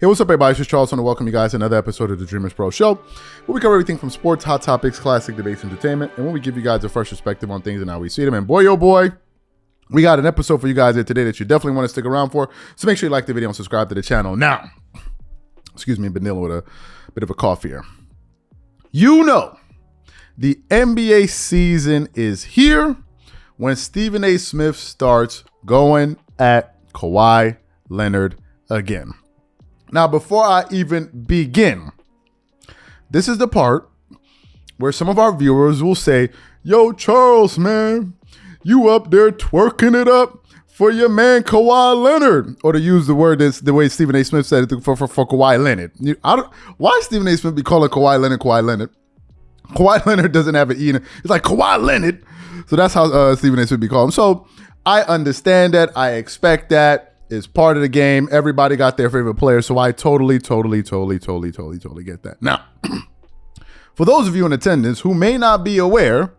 Hey, what's up, everybody? It's just Charles. I want to welcome you guys to another episode of the Dreamerspro Show, where we cover everything from sports, hot topics, classic debates, entertainment, and when we give you guys a fresh perspective on things and how we see them. And boy, oh boy, we got an episode for you guys here today that you definitely want to stick around for. So make sure you like the video and subscribe to the channel. Now, excuse me, I've been dealing with a bit of a cough here. You know, the NBA season is here when Stephen A. Smith starts going at Kawhi Leonard again. Now, before I even begin, this is the part where some of our viewers will say, yo, Charles, man, you up there twerking it up for your man Kawhi Leonard. Or to use the word the way Stephen A. Smith said it for Kawhi Leonard. Why Stephen A. Smith be calling Kawhi Leonard Kawhi Leonard? Kawhi Leonard doesn't have an E in it. It's like Kawhi Leonard. So that's how Stephen A. Smith be called him. So I understand that. I expect that. It's part of the game. Everybody got their favorite player. So I totally get that. Now, for those of you in attendance who may not be aware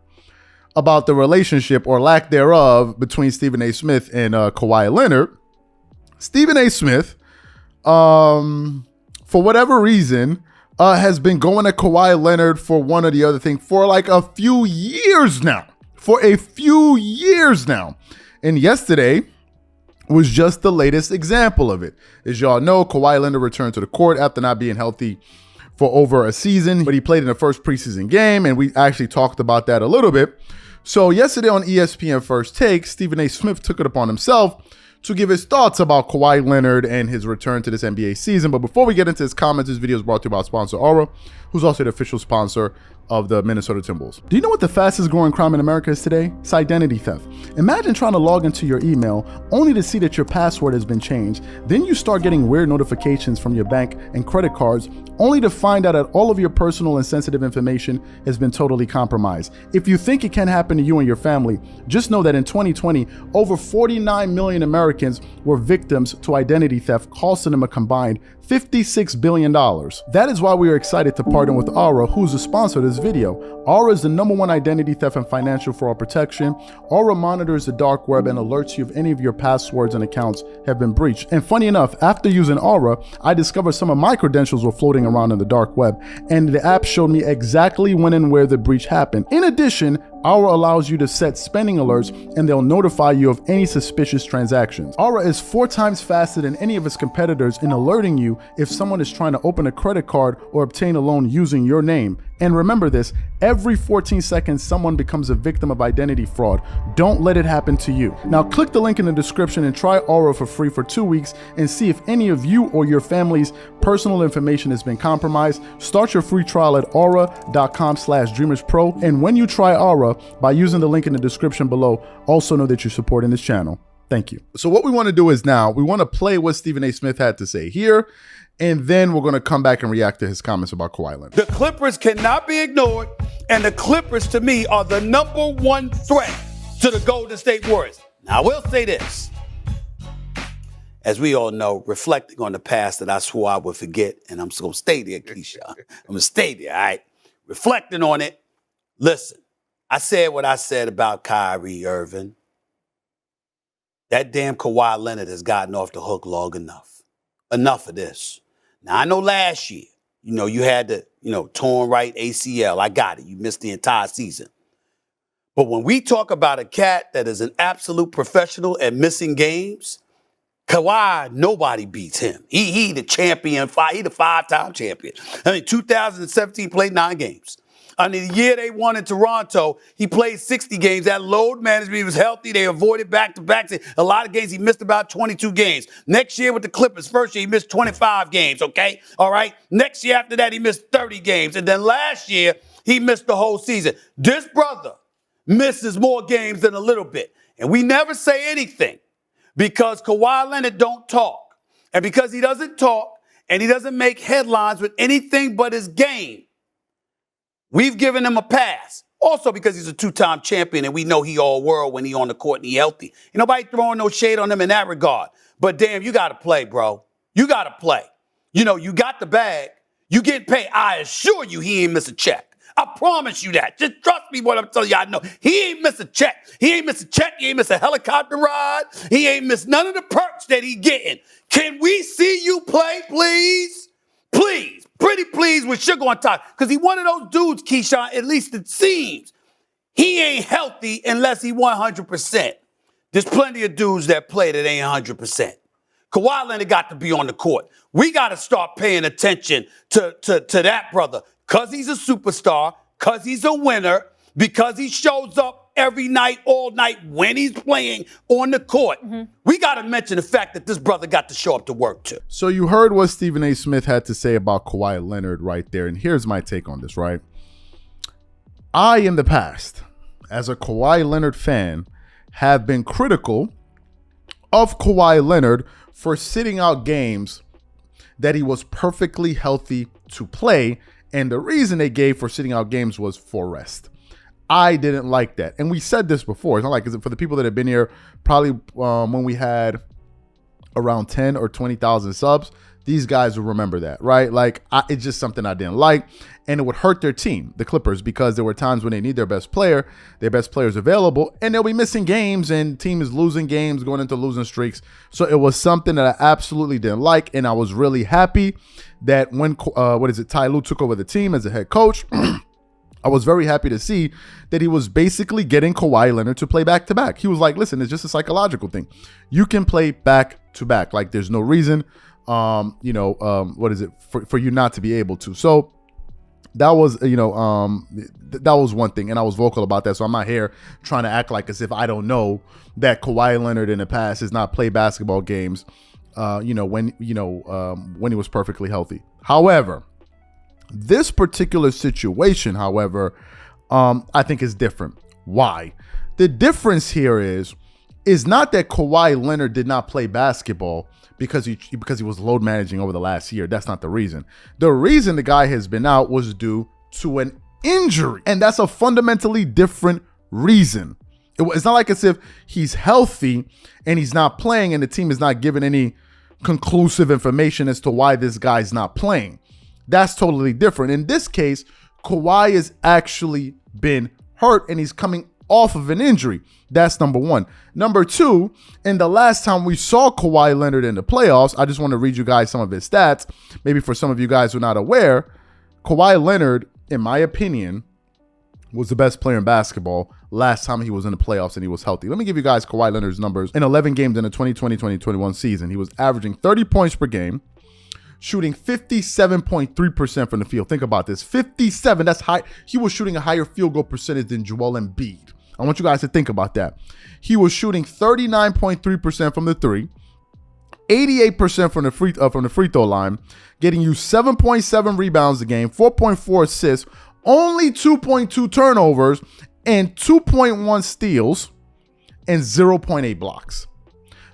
about the relationship or lack thereof between Stephen A. Smith and Kawhi Leonard, Stephen A. Smith, for whatever reason, has been going at Kawhi Leonard for one or the other thing for like a few years now. And yesterday was just the latest example of it. As y'all know, Kawhi Leonard returned to the court after not being healthy for over a season, but he played in the first preseason game, and we actually talked about that a little bit. So yesterday on ESPN First Take, Stephen A. Smith took it upon himself to give his thoughts about Kawhi Leonard and his return to this NBA season. But before we get into his comments, this video is brought to you by our sponsor, Aura, who's also the official sponsor of the Minnesota Timberwolves. Do you know what the fastest growing crime in America is today? It's identity theft. Imagine trying to log into your email only to see that your password has been changed. Then you start getting weird notifications from your bank and credit cards only to find out that all of your personal and sensitive information has been totally compromised. If you think it can happen to you and your family, just know that in 2020, over 49 million Americans were victims to identity theft, costing them a combined $56 billion. That is why we are excited to partner with Aura, who's the sponsor of this video. Aura is the #1 identity theft and financial fraud protection. Aura monitors the dark web and alerts you if any of your passwords and accounts have been breached. And funny enough, after using Aura, I discovered some of my credentials were floating around in the dark web, and the app showed me exactly when and where the breach happened. In addition, Aura allows you to set spending alerts, and they'll notify you of any suspicious transactions. Aura is 4 times faster than any of its competitors in alerting you if someone is trying to open a credit card or obtain a loan using your name. And remember this, every 14 seconds, someone becomes a victim of identity fraud. Don't let it happen to you. Now click the link in the description and try Aura for free for 2 weeks and see if any of you or your family's personal information has been compromised. Start your free trial at aura.com/dreamerspro. And when you try Aura, by using the link in the description below, also know that you're supporting this channel. Thank you. So what we want to do is now we want to play what Stephen A. Smith had to say here, and then we're going to come back and react to his comments about Kawhi Leonard. The Clippers cannot be ignored, and the Clippers, to me, are the #1 threat to the Golden State Warriors. Now, I will say this. As we all know, reflecting on the past that I swore I would forget, and I'm just going to stay there, Keisha. I'm going to stay there, all right? Reflecting on it, listen, I said what I said about Kyrie Irving. That damn Kawhi Leonard has gotten off the hook long enough. Enough of this. Now, I know last year, you had the, torn right ACL. I got it. You missed the entire season. But when we talk about a cat that is an absolute professional at missing games, Kawhi, nobody beats him. He the champion. He the 5-time champion. 2017 played 9 games. The year they won in Toronto, he played 60 games. That load management, he was healthy. They avoided back-to-backs. A lot of games, he missed about 22 games. Next year with the Clippers, first year, he missed 25 games, okay? All right? Next year after that, he missed 30 games. And then last year, he missed the whole season. This brother misses more games than a little bit. And we never say anything because Kawhi Leonard don't talk. And because he doesn't talk and he doesn't make headlines with anything but his game, we've given him a pass. Also because he's a 2-time champion and we know he all world when he on the court and he healthy. Ain't nobody throwing no shade on him in that regard. But damn, you got to play, bro. You got to play. You got the bag. You getting paid. I assure you he ain't miss a check. I promise you that. Just trust me what I'm telling you. I know. He ain't miss a check. He ain't miss a check. He ain't miss a helicopter ride. He ain't miss none of the perks that he getting. Can we see you play, please? Please. Pretty please with sugar on top. Because he one of those dudes, Keyshawn, at least it seems. He ain't healthy unless he 100%. There's plenty of dudes that play that ain't 100%. Kawhi Leonard got to be on the court. We got to start paying attention to that brother because he's a superstar, because he's a winner, because he shows up every night, all night when he's playing on the court. We got to mention the fact that this brother got to show up to work too. So you heard what Stephen A. Smith had to say about Kawhi Leonard right there. And here's my take on this, right? I, in the past, as a Kawhi Leonard fan, have been critical of Kawhi Leonard for sitting out games that he was perfectly healthy to play. And the reason they gave for sitting out games was for rest. I didn't like that. And we said this before. It's not like, is it for the people that have been here, probably when we had around 10 or 20,000 subs, these guys will remember that, right? Like, it's just something I didn't like. And it would hurt their team, the Clippers, because there were times when they need their best players available, and they'll be missing games, and team is losing games, going into losing streaks. So it was something that I absolutely didn't like, and I was really happy that when, Ty Lue took over the team as a head coach, I was very happy to see that he was basically getting Kawhi Leonard to play back-to-back. He was like, listen, it's just a psychological thing. You can play back-to-back. Like, there's no reason, for you not to be able to. So that was, that was one thing, and I was vocal about that. So I'm not here trying to act like as if I don't know that Kawhi Leonard in the past has not played basketball games, when he was perfectly healthy. However, this particular situation, I think is different. Why? The difference here is not that Kawhi Leonard did not play basketball because he was load managing over the last year. That's not the reason. The reason the guy has been out was due to an injury, and that's a fundamentally different reason. It's not like as if he's healthy and he's not playing and the team is not giving any conclusive information as to why this guy's not playing. That's totally different. In this case, Kawhi has actually been hurt and he's coming off of an injury. That's number one. Number two, in the last time we saw Kawhi Leonard in the playoffs, I just want to read you guys some of his stats. Maybe for some of you guys who are not aware, Kawhi Leonard, in my opinion, was the best player in basketball last time he was in the playoffs and he was healthy. Let me give you guys Kawhi Leonard's numbers. In 11 games in the 2020-2021 season, he was averaging 30 points per game, shooting 57.3% from the field. Think about this. 57, that's high. He was shooting a higher field goal percentage than Joel Embiid. I want you guys to think about that. He was shooting 39.3% from the three, 88% from the free throw line, getting you 7.7 rebounds a game, 4.4 assists, only 2.2 turnovers, and 2.1 steals, and 0.8 blocks.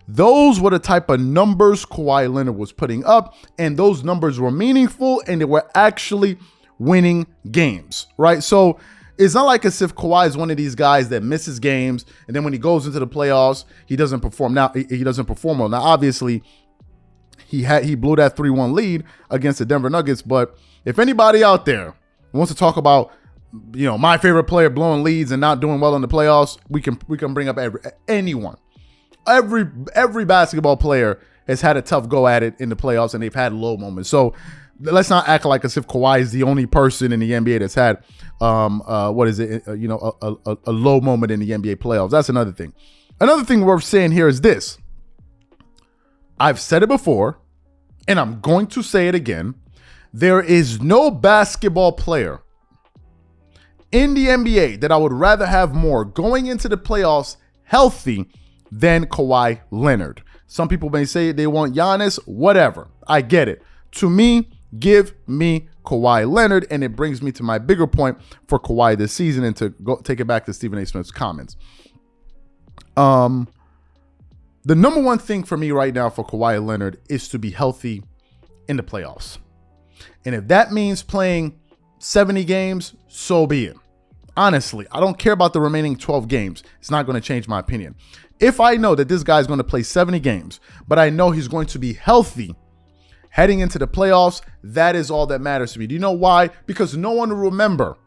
Those were the type of numbers Kawhi Leonard was putting up, and those numbers were meaningful, and they were actually winning games, right? So it's not like as if Kawhi is one of these guys that misses games, and then when he goes into the playoffs, he doesn't perform. Now, he doesn't perform well. Now, obviously, he blew that 3-1 lead against the Denver Nuggets, but if anybody out there wants to talk about, my favorite player blowing leads and not doing well in the playoffs, we can bring up anyone. Every basketball player has had a tough go at it in the playoffs, and they've had low moments. So let's not act like as if Kawhi is the only person in the NBA that's had a low moment in the NBA playoffs. That's another thing. Another thing worth saying here is this. I've said it before, and I'm going to say it again. There is no basketball player in the NBA that I would rather have more going into the playoffs healthy than Kawhi Leonard. Some people may say they want Giannis, whatever. I get it. To me, give me Kawhi Leonard, and it brings me to my bigger point for Kawhi this season, and to go take it back to Stephen A. Smith's comments. The number one thing for me right now for Kawhi Leonard is to be healthy in the playoffs. And if that means playing 70 games, so be it. Honestly, I don't care about the remaining 12 games. It's not going to change my opinion. If I know that this guy's going to play 70 games, but I know he's going to be healthy heading into the playoffs, that is all that matters to me. Do you know why? Because no one will remember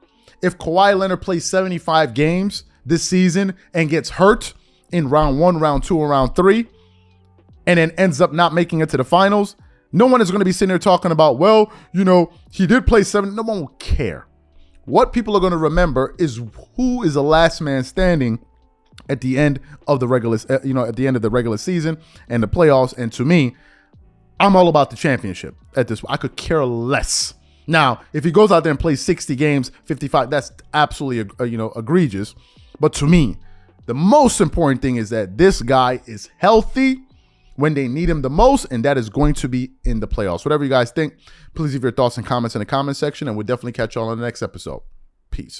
If Kawhi Leonard plays 75 games this season and gets hurt in round 1, round 2, and round 3, and then ends up not making it to the finals, no one is going to be sitting there talking about, well, you know, he did play 7. No one will care. What people are going to remember is who is the last man standing at the end of the regular, at the end of the regular season and the playoffs. And to me, I'm all about the championship at this. I could care less. Now, if he goes out there and plays 60 games, 55, that's absolutely, egregious. But to me, the most important thing is that this guy is healthy when they need him the most, and that is going to be in the playoffs. Whatever you guys think, please leave your thoughts and comments in the comment section, and we'll definitely catch y'all on the next episode. Peace.